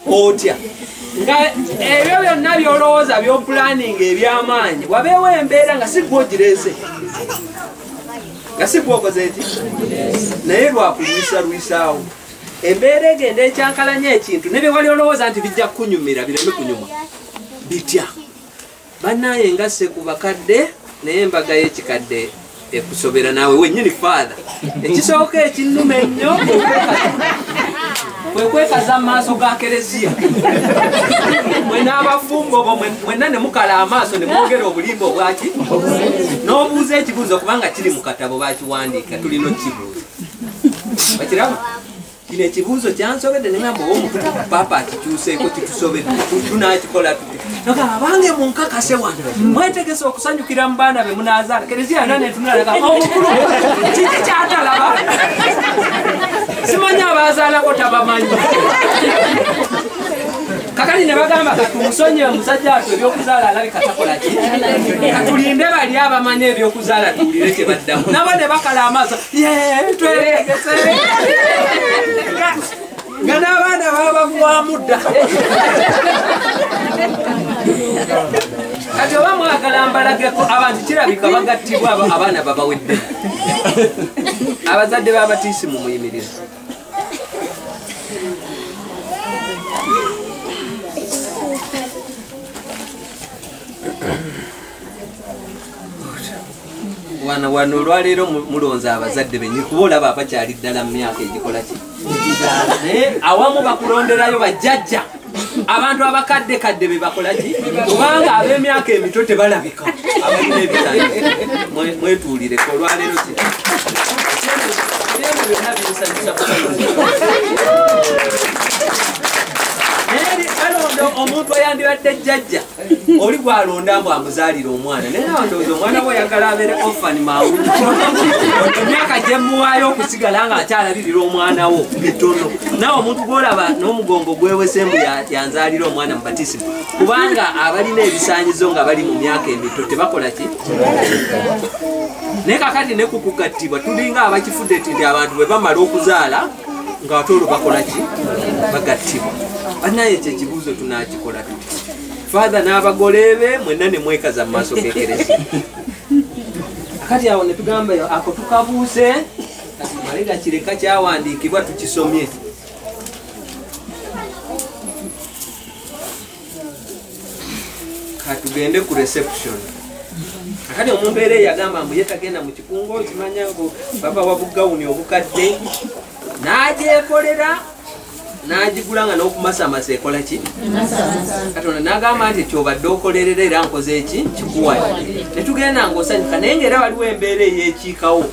otya nga ebyo byonna byolowooza byopulaninga ebyamaanyi wabeewo embeera nga si gwogirese nga si gwokoze eki naye lwakulwisalwisaawo embeera egenda ekyankalanya ekintu ne bye wali olowooza nti bijja kukunyumira bireme kunyuma bitya bannaye nga se ku bakadde naye embaga y'ekikadde ekusobera naawe wennyini faatha ekisooka ekinnuma ennyo kwekwekaza mu maaso ga kereziya mwenaabafumbo bo mwenna ne mukala amaaso ne mwogera obulimba obwaki n'obuuza ekibuuzo kubanga kiri mu katabo bakiwandiika tulina okibuuza bakiraba kino ekibuuzo kyansobedde nengamba owomutu paapa akikyuseeko kitusobedde tunakikola tuti abange munkakase wano mwetegese okusanyukira mu baana be munaazaala kereziya yonna netunulaga omukulu kiki kyatalaba simanyi abazaalako tabamanyi kakati ne bagamba katumusonye omusajja wattu ebyokuzaala alabika takolaki katulinde bali abamanyi ebyokuzaala tuwulire kyebaddamu nabo ne bakala amaaso tweregese nga n'abaana babavwamu dda kati oba mwagala mbalageko abantu kirabika bagattibwa abaana babawedde abazadde babatiisimu muyimirire wano olwaleero mulonza abazadde benyi kuba olaba abakyali ddala mu myaka egikola ki naye awamu bakulonderayo bajjajja abantu abakaddekadde be bakola ki kubanga ab'emyaka emito tebalabika abalina ebitanyi mwetuulireko olwaleero ki byonna binsanyusa omuntu ayandibadde jjajja oli gwalonda mbu amuzaalira omwana naye ndowooza omwana we oyagala abeere ofani mawulu emyaka gyemuwaayo okusigala nga akyalabirira omwana wo etono nawe omuntu gwolaba n'omugongo gwewesembu yanzaalira omwana mubatisimu kubanga abalina ebisaanyizo nga bali mu myaka emito tebakola ki naye kakati ne kukugattibwa tulinga abakifudde nti abantu bwe bamala okuzaala nga ate olwo bakola ki bagattibwa bannaye ekyo ekibuuzo tunakikola tuti faatha n'abagole be mwenna ne mwekaza mu maaso g'ekereziya akati awo ne tugamba ako tukabuuse tumale gakireka kyawandiikibwa tukisomye katugende ku reception akati omuntu era yagamba mbu ye tagenda mu kikungo kimanya ngo baba wabugawuni obukadde n'agyekolera n'agigula nga n'okumasamasa ekola ki katonda n'agamba nti kyobadde okolerera era nkoze eki kikuwayo netugenda ng'osanyuka naye ngaera waliwo embeera ey'ekiikawo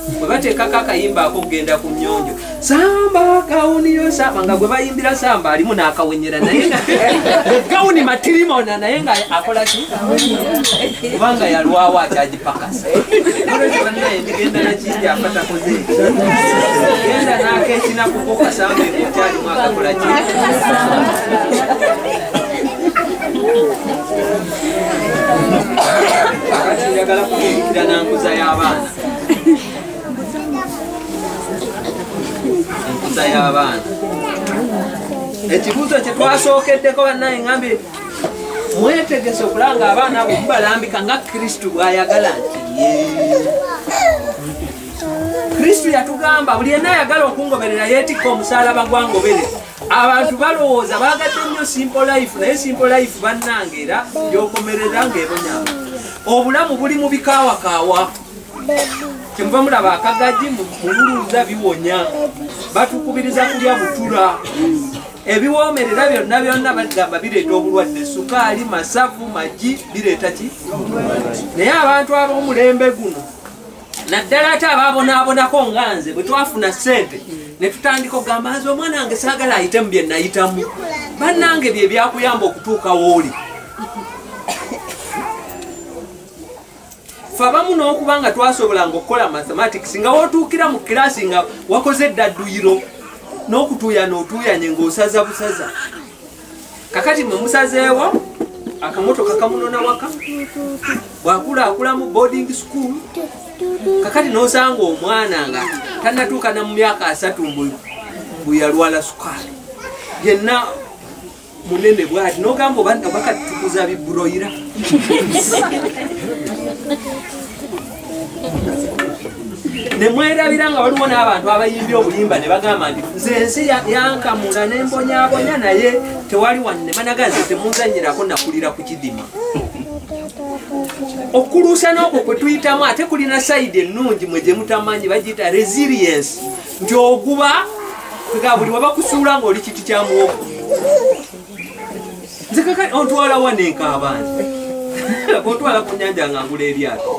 bwe bateekako akayimba ako kugenda ku nnyonjo samba kawuniyo samba nga gwe bayimbira samba alimu n'akawenyera naye nga gawuni matirimona naye nga akola ki kubanga yalwawo akyagipakasa bannaye ndigenda nakindi afatakoze genda n'akekinakuko kasamba ekokyalimu akakola ki akati njagala kubuukira nankuza y'abaana enkuza y'abaana ekibuuzo kye twasookeddeko bannaye ngambe mwetegese okulanga abaana abo mubalambika nga kristu bw'ayagala nti kristu yatugamba buli yenna ayagala okungoberera yeetikka omusaalaba gwangobere abantu balowooza baagadde nnyo simple life naye simple life bannange era gyokomerera ng'ebonyama obulamu buli mu bikaawakaawa kyemuva mulaba akagagi mululuuza biwonya batukubiriza kulya butula ebiwoomerera byonna byonna bagamba bireeta obulwadde sukaali masavu magi bireeta ki naye abantu ab'omulembe guno naddala ate abaabonaabonako nga nze bwe twafuna ssente ne tutandika okugamba nze omwana wange saagala ayitemu bye nayitamu bannange bye byakuyamba okutuuka wooli fe abamu n'okuba nga twasobolanga okukola mathematics nga wootuukira mu kiraasi nga wakoze eddaduyiro n'okutuuya n'otuuyanye ng'osaza busaza kakati mwe musazeewo akamotoka kamunona waka bw'akulaakula mu boarding school kakati n'osanga omwana nga tannatuuka na mu myaka 3 mbu yalwala sukaali yenna munene bwati nogamba obanda bakatukuza biburoira nemwerabira nga waliwo n'abantu abayimbi obulimba ne bagamba nti nze ensi yankamula nembonyabonya naye tewali wanne managazi temunzanyirako nakulira ku kidima okuluusa n'okwo kwe tuyitamu ate kulina sayidi ennungi mwe gye mutamanyi bagiyita resilience nti oguba nga buli wabakusuula ng'oli kiti kya muwogo nze kakati ontwala wa nenkaabanzi ontwala ku nyanja nga ngula eryato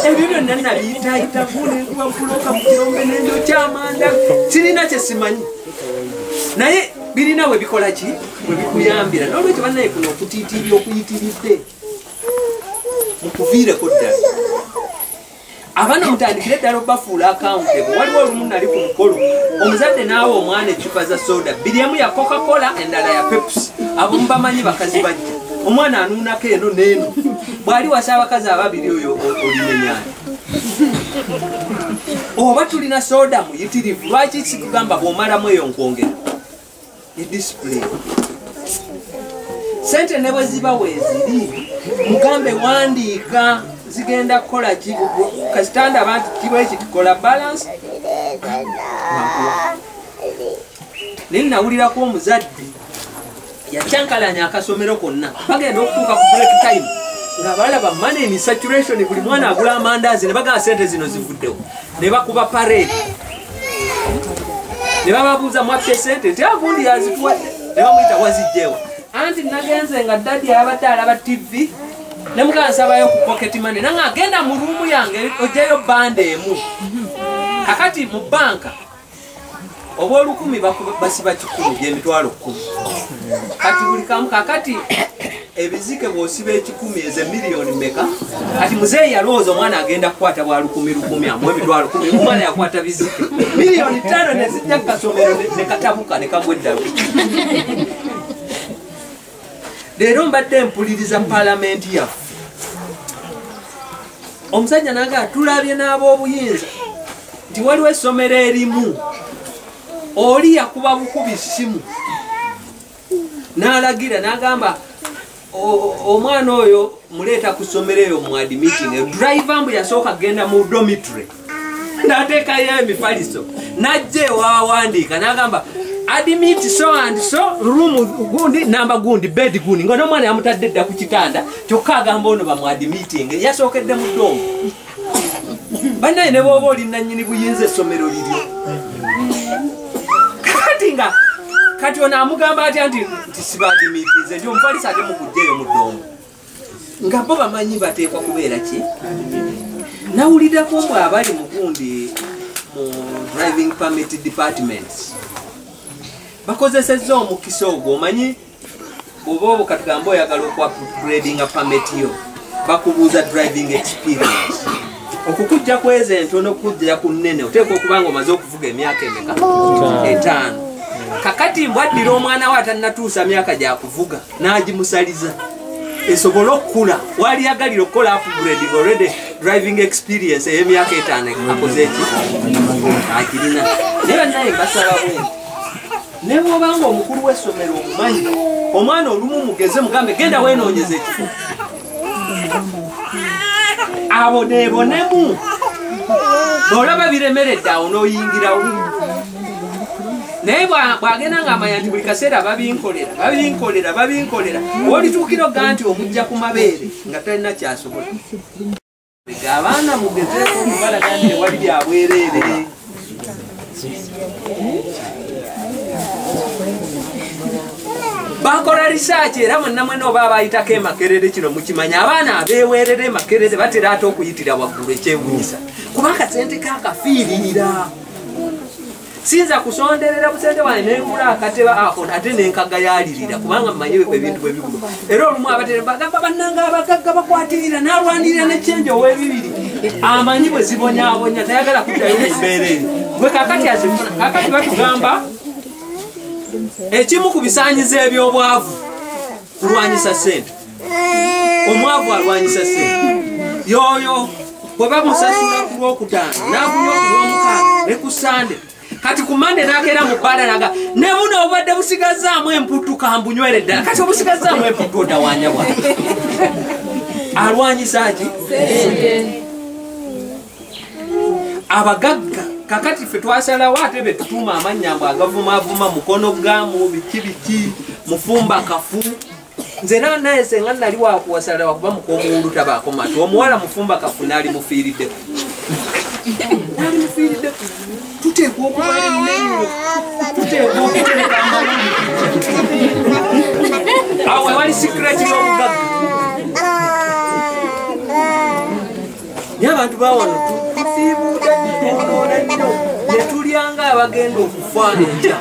ebyo byonna nabiyitayitamu nenkubakuloka mu kirombe nenjo kyamanda kirina kye simanyi naye birina we bikola ki we bikuyambira n'olwekyo bannaye kuno okutiitirira okuyitiridde mukuviireko ddala abaana mutandikire ddala obafuula accountable waliwo olumu nali ku mukolo omuzadde naawe omwana ecupa za soda bbiri emu ya coca-cola endala ya pepsi abamu bamanyi bakazi bajja omwana anuunako eno neeno bw'ali wasa abakazi ababiri oyo olimenyaani oba tulina soda muyitirivu lwaki sikugamba bw'omalamu eyo nkwongera edisipulini sente ne bwe ziba weeziri mugambe wandiika zigenda kukola ki kasitanda abantu kiba eki tukola balance naye nawulirako omuzadde yakyankalanya akasomero konna bagenda okutuuka ku break time nga balaba money in saturation buli mwana agula amandaazi ne bagaba sente zino zivuddewo ne bakuba parade ne bababuuza mwappe sente nti agundi yazituwadde ne bamuyita wazijjewa anti nagenze nga daddy abadde alaba tv ne mugamba nsabayo ku pocket money nanga agenda mu ruumu yange ojjayo banda emu kakati mu banka oba olukumi basiba 100 by'emitwalo 10 kati buli kamu kakati ebizike bw'osiba 10 eze miliyoni meka kati muzeeyi yalowooza omwana agenda kukwata bwa 10 amu emitwalo 10 omwana yakwata bizike miliyoni 5 ne zijja ku kasomero ne katabuka ne kagwa eddalu leero mbadde mpuliriza paalamenti yaffe omusajja naga tulabye n'ab'obuyinza nti waliwo essomero erimu oli yakuba bukubi simu n'alagira n'agamba omwana oyo muleeta ku ssomero eyo mu admitting driver mbu yasooka kgenda mu dormitory n'ateekayo emifaliso n'ajja ewawandiika n'agamba admit so and so room gundi namba gundi bed gundi ngono mwana yamutadde dda ku kitanda kyokka agamba ono bamwadmitting yasookedde mu ddongo bannaye ne bw'oba oli nannyini buyinza essomero liryo kati ono amugamba atya nti sibaadimitinze nti omufalisa ate mukujjaeyo mu ddongo nga bo bamanyi bateekwa kubeera ki nawulirirako mbw abali mugundi mu driving permit departments bakozesezza omukisa ogwo omanyi oba obwo katugamba oyagala okuupgradinga permit yo bakubuuza driving experience okukujja kweza entono kujja ku nnene oteeka okuba nga omaze okuvuga emyaka emeka 5 kakati mbwaddira omwana we atannatuusa myaka gyakuvuga n'agimusaliza esobole okukula wali yagalira okukola upgrading already driving experience ey'emyaka 5 akoze eki akirina naye naye mbasaba bwe ne bw'obanga omukulu w'essomero omumanyi omwana olumu mugeze mugambe genda weenoonyeza ekifo aboneebonemu olaba biremeredde awo n'oyingirawo naye bw'agenda ng'amanya nti buli kaseera babinkolera olituukira ogga nti omujja ku mabeere nga talina kyasobola abaana mugezeeko mubalagandire wali byabwereere bakola research era mwenna mwena oba abayitako emakerere kino mukimanya abaana abeewerera emakerere batera ate okuyitira waggulu ekyewunyisa kuba akasente kakafiirira sinza kusonderera busente wane nenkula akateba ako ate nenkagayalirira kubanga mmanyi ebintu bwebigulu era olumu abatera bagamba bannanga abagagga bakwatirira n'alwanirira n'ekyenje ow'ebibiri amanyi bwe zibonyaabonya tayagala kuddayo embeera eyo gwe kakati azifuna kakati batugamba ekimu ku bisaanyizo eby'obwavu kulwanyisa ssente omwavu alwanyisa ssente yoyo bwe bamusasula ku lwokutaano n'agunya ku lwomukaaga ne ku sande kati ku mande n'akeera mu bbaala naga ne buno obadde obusigazaamu emputu kambunywere ddala kati obusigazaamu emputu otawanya bwa alwanyisa ki abagagga kakati ffe twasalawo ate be tutuuma amannya mbwe agavumaavuma mukono gamu biki mufumba kafu nze naye senga nali wakuwasala wakuba mukomuwulu tabaako matu omuwala mufumba kafu naali mufiiriddeko tuteekwa okubaera ennyo tuteekwa okutereka amawulire awo wali sikireti y'omugagga naye abantu bawano tusiibuuda tutonoona nnyo ne tulyanga abagenda okufaana enkya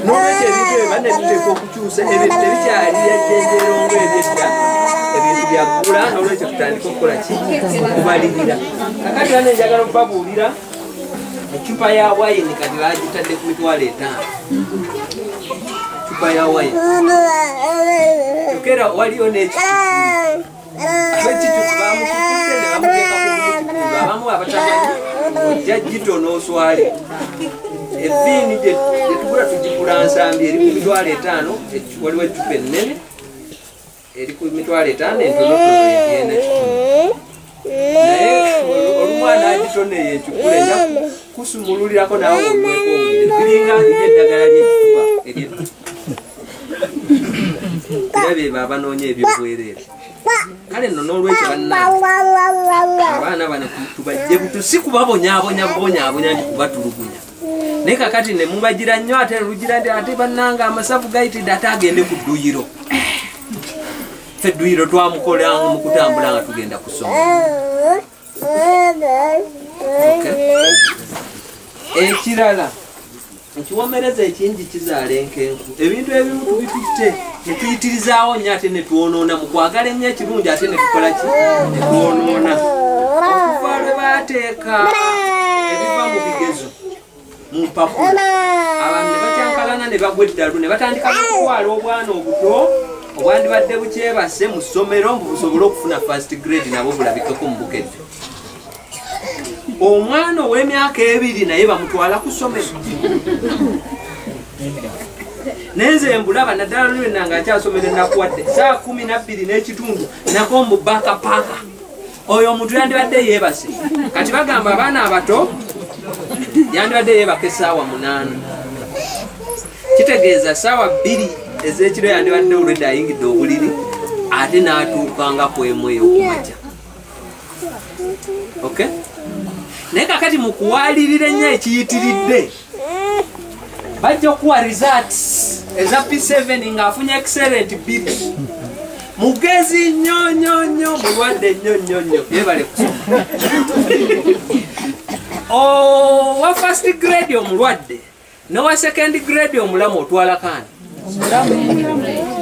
nolwekyo ebintu ebyo banne biteeka okukyusa ebintu tebikyali yajjenjero ng'ebyedda ebintu byagula nolwekyo tutandika okukola ki okubalirira kakati bane njagala okubabuulira ecupa ya wayini kati bagitadde ku mitwalo 5 ecupa ya wayini okera waliyo n'ekitutu abekitutu bamukikutte ne bamuteeka ku mukikutu abamu abatamanyi ojja gitono oswale eviini gyetugula tugigula nsambi eri ku mitwalo 5 waliwo ecupa ennene eri ku mitwalo 5 entonotono yegenda naye olumwana agitoneyo encukula eja kusumululirako nawe olweko obulire biringa eddagala lyekifuba eryetu era beba abanoonya ebyobwereere kale nno n'olwekyo abaana bano tubajje buto si kubabonyabonyabonya nti kubatulugunya naye kakati ne mubagira nnyo ate lugira nti ate bannanga amasavu gayitidde ate agende ku dduyiro ffe edduyiro twamukolanga mu kutambula nga tugenda kusoma ekirala ekiwomereza ekingi kizaala enkenku ebintu ebimu tubitutte netuyitirizaawo nnyo ate netwonoona mu kwagala ennyo ekirungi ate netukola ki netwonoona okuva lwe baateeka ebiva mu bigezo mu mpapula abantu ne bakyankalana ne bagwa eddalu ne batandika n'okutwala obwana obuto obwandibadde bukyebase mu ssomero mbu busobole okufuna first grade nabo bulabikeko mu bukedde omwana ow'emyaka 2 naye bamutwala ku ssomero nenze mbulaba naddala lwenanga akyasomero nakuwadde saa 12 n'ekitundu nako mu bakapaka oyo omuntu yandibadde yeebase kati bagamba abaana abato yandibadde yeebaka essaawa 8 kitegeeza ssaawa 2 ez'ekiro yandibadde olwedde ayingidde obuliri ate n'atuukanga ku emu ey'okumakya okay naye kakati mu kuwalirira ennyo ekiyitiridde bajja okuwa results eza P7 ng'afunye excellent bid mugezi nnyo mulwadde nnyo yebale kusoma owa first grade omulwadde n'owa second grade omulamu otwala kaani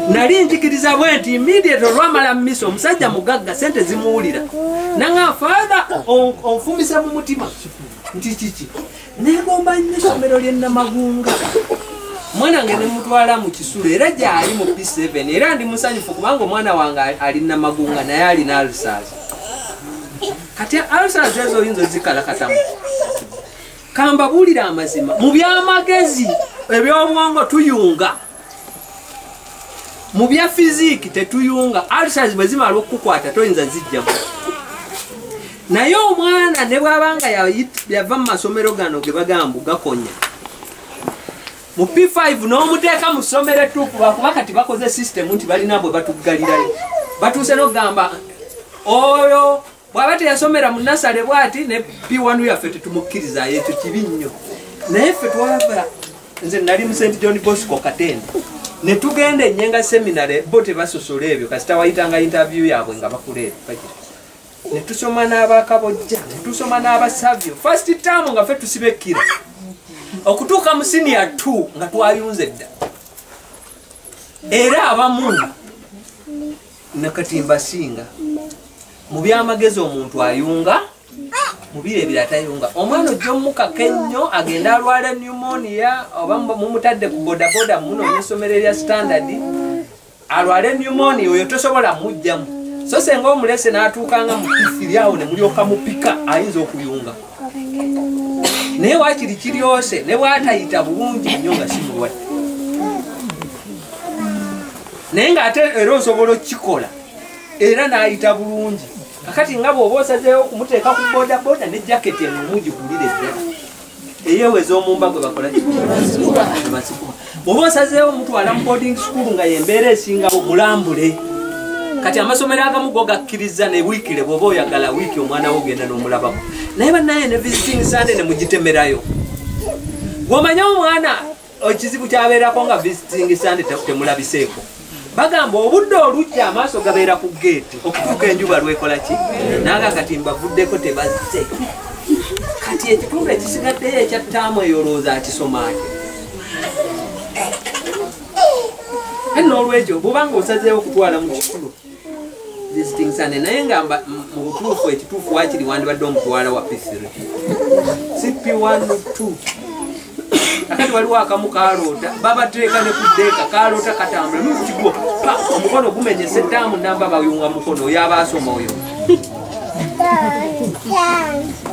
nali njikiriza bwe nti immediate olwamala mu miso omusajja mugagga sente zimuwulira nanga father onfumisa mu mutima nti kiki negomba nnyo essomero ly'Ennamagunga mwana wange ne mutwala mu Kisulo era gyali mu P7 era ndi musanyufu kubanga omwana wange ali Nnamagunga naye alina ulcers kati ulcers ezo oyinza zikalakatamu kamba buulira amazima mu byamagezi ebyobwongo tuyunga mu bya fiziki tetuyunga ulcers bwe zimala okukukwata toyinza zijjamu naye omwana ne bwabanga yava mu masomero gano ge bagamba gakonya mu P5 n'omuteeka mu ssomero ettuufu lwakuba kati bakoze system nti balina bwe batuggalirayo batuuse n'okugamba oyo bw'aba teyasomera mu nasale bwati ne P1 yaffe tetumukkirizayo ekyo kibi nnyo naye ffe twava nze nali mu St John Bosco Katende ne tugenda Enyenga seminary bo tebasosola ebyo kasita wayitanga interview yaabwe nga bakuleeta ne tusoma n'abakabojja ne tusoma n'abasabyo first term nga ffe tusibekkira okutuuka mu senior 2 nga twayunze dda era abamu nakatimba singa mu byamagezi omuntu ayunga mu biro ebiro atayunga omwana ojja omukaka ennyo agenda alwala pneumonia oba mumutadde ku bodaboda muno n'essomero erya standard alwale pneumonia oyo tosobola mujjamu so senga omulese n'atuukanga mu pifiri awo ne mulyoka mupika ayinza okuyunga naye waakiri kiryose ne bw'atayita bulungi nnyo nga si mulwadde naye ng'ate era osobola okukikola era n'ayita bulungi kakati nga bw'oba osazeewo okumuteeka ku bodaboda ne jaketi emumugigulire eddala eyeweza omumba gwe bakola bw'oba osazeewo omutwala mu boarding school nga yembeera esingawo mulambule kati amasomero agamu go gakkiriza ne wiikire bw'oba oyagala wiiki omwana wo ogenda n'omulabako naye bannaye ne visiting Sunday ne mugitemerayo bw'omanya omwana ekizibu kyabeerako nga visiting Sunday temulabiseeko bagamba obudde olujja amaaso gabeera ku geeti okutuuka enjuba lwekola ki naga kati mbavuddeko tebazze kati ekitundu ekisigaddeyo ekya ttaamu eyo olowooza akisoma ate n'olwekyo bw'obanga osazeewo okutwala mu kikulu visiting Sunday naye nga mu butuufu ekituufu waakiri wandibadde omutwala wa P3 CP1-2 akati waliwo akamu kaloota babateeka ne kuddeeka kaloota katambula nukigwo omukono gumenyese ttaamu namba bayunga mukono oyo abaasoma oyo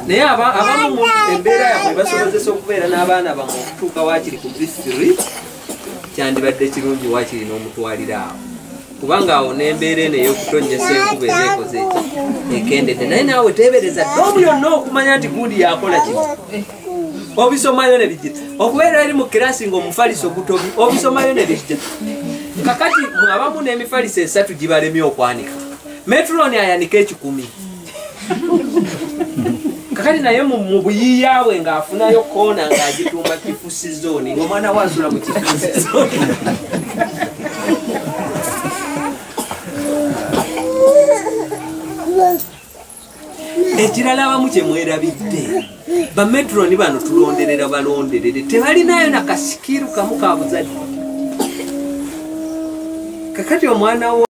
naye abamu mu embeera yabwe basobozesa okubeera n'abaana bamwe okutuuka waakiri ku P3 kyandibadde kirungi waakiri n'omutwalira awo kubanga awo n'embeera eno ey'okutonnyesa enkuba ezeekoze ekendedde naye naawe teebereza doomu yonna okumanya nti gundi yakola kino obisomayo ne bijja okubeera eri mu kirasi ng'omufaliso gutobi obisomayo ne bijja kakati abamu n'emifaliso 3 gibalemye okwanika metroni ayanika 10 kakati naye mu buyiiyaawe ng'afunayo koona ng'agituuma kifusi zooni ng'omwana waasula mu kifusi zooni ekirala abamu kye mwerabidde bametroni bano tulonderera balonderere tebalinayo nakasikiru kamu ka buzadde kakati omwana wo